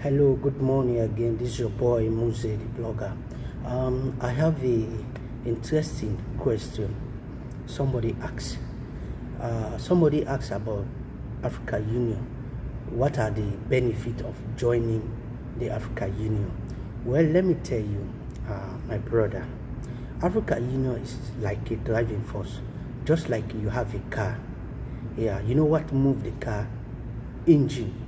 Hello, good morning again. This is your boy Muse, the blogger. I have a interesting question. Somebody asks. Somebody asks about Africa Union. What are the benefits of joining the Africa Union? Well, let me tell you, my brother. Africa Union is like a driving force, just like you have a car. Yeah, you know what moves the car? Engine.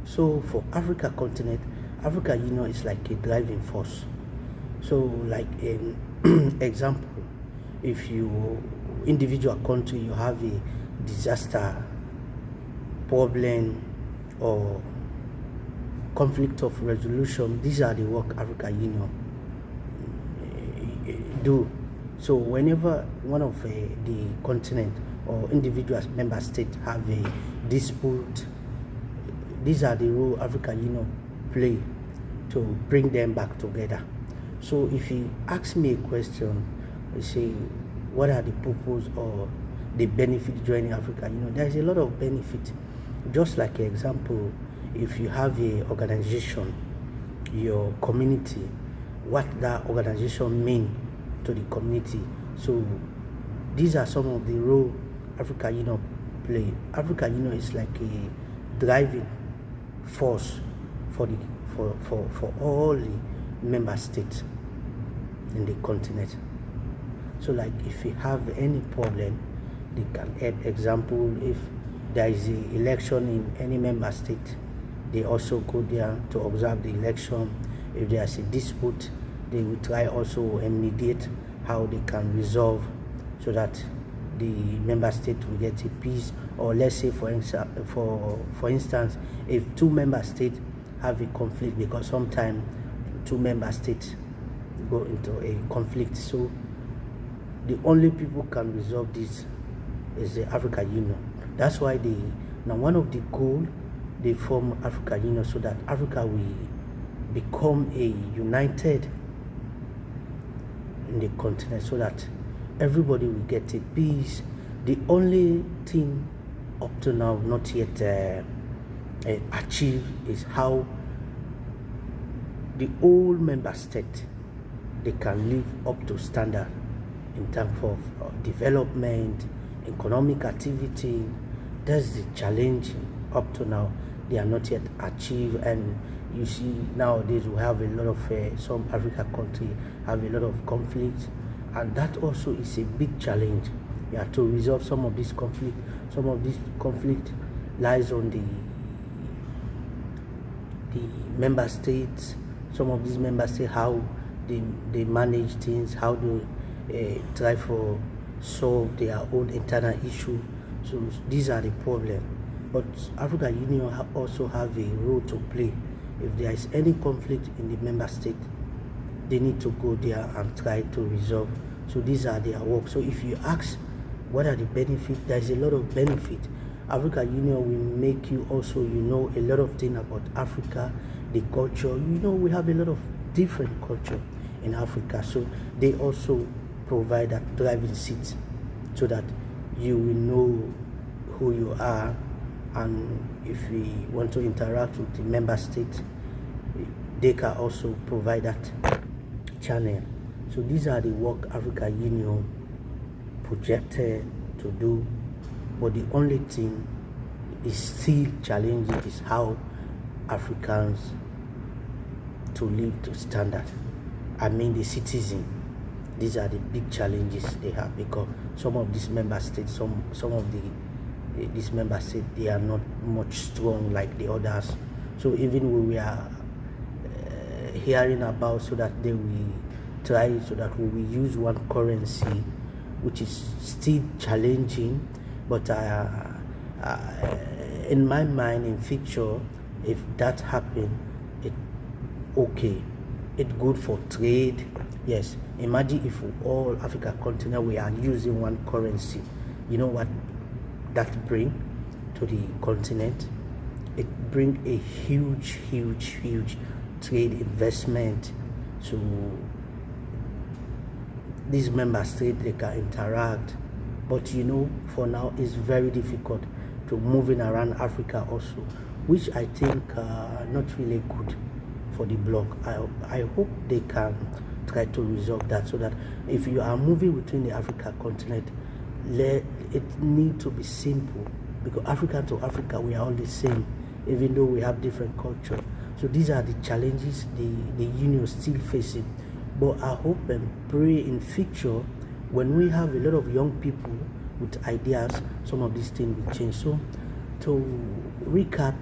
So for Africa continent, Africa Union is like a driving force. So like an example, if you individual country you have a disaster problem or conflict of resolution, these are the work Africa Union do. So whenever one of the continent or individual member states have a dispute, these are the role Africa Union play to bring them back together. So if you ask me a question, you say, what are the purpose or the benefit joining Africa Union? There is a lot of benefit. Just like an example, if you have a organization, your community, what that organization mean to the community. So these are some of the role Africa Union play. Africa Union is like a driving force for all the member states in the continent. So like if you have any problem, they can help. Example, if there is an election in any member state, they also go there to observe the election. If there is a dispute, they will try also and mediate how they can resolve so that the member state will get a peace. Or let's say for instance, if two member states have a conflict, because sometimes two member states go into a conflict, so the only people can resolve this is the Africa Union. That's why now one of the goals they form Africa Union, so that Africa will become a united in the continent, so that everybody will get a peace. The only thing up to now not yet achieved is how the old member state they can live up to standard in terms of development, economic activity. That's the challenge up to now. They are not yet achieved, and you see nowadays we have a lot of some Africa country have a lot of conflict, and that also is a big challenge. You have to resolve some of this conflict. Some of this conflict lies on the member states. Some of these member states, how they manage things, how they try for solve their own internal issue. So these are the problems. But Africa Union also have a role to play. If there is any conflict in the member state, they need to go there and try to resolve. So these are their work. So if you ask what are the benefits, there is a lot of benefit. Africa Union will make you also a lot of things about Africa, the culture. We have a lot of different culture in Africa. So they also provide that driving seat so that you will know who you are, and if we want to interact with the member state, they can also provide that channel. So these are the work Africa Union projected to do, but the only thing is still challenging is how Africans to live to standard. I mean the citizen. These are the big challenges they have, because some of these member states, some of these member states, they are not much strong like the others. So even when we are hearing about so that they will try so that we will use one currency, which is still challenging. But in my mind, in future, if that happen, it's good for trade. Yes, imagine if all Africa continent we are using one currency. You know what that bring to the continent? It bring a huge trade investment. So these member states, they can interact. But for now it's very difficult to moving around Africa also. which I think not really good for the bloc. I hope they can try to resolve that, so that if you are moving between the Africa continent, it need to be simple, because Africa to Africa we are all the same, even though we have different culture. So these are the challenges the union still facing. But I hope and pray in future, when we have a lot of young people with ideas, some of these things will change. So to recap,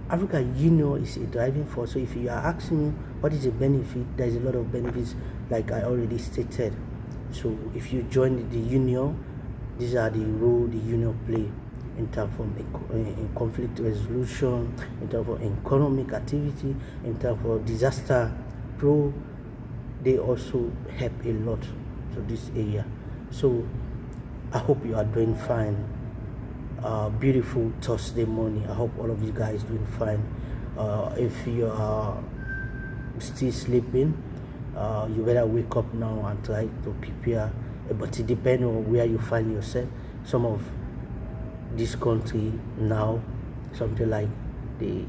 Africa Union is a driving force. So if you are asking me what is the benefit, there is a lot of benefits, like I already stated. So if you join the union, these are the role the union play in terms of in conflict resolution, in terms of economic activity, in terms of disaster pro. They also help a lot to this area. So I hope you are doing fine. Beautiful Thursday morning. I hope all of you guys doing fine. If you are still sleeping, you better wake up now and try to prepare. But it depends on where you find yourself. Some of this country now, something like the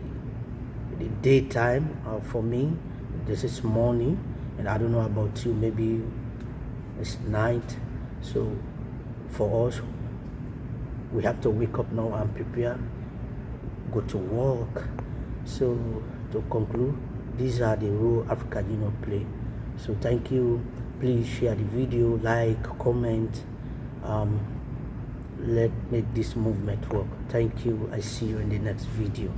daytime. For me, this is morning, and I don't know about you. Maybe it's night. So for us, we have to wake up now and prepare, go to work. So to conclude, these are the role Africa Union play. So thank you. Please share the video, like, comment. Let's make this movement work. Thank you. I see you in the next video.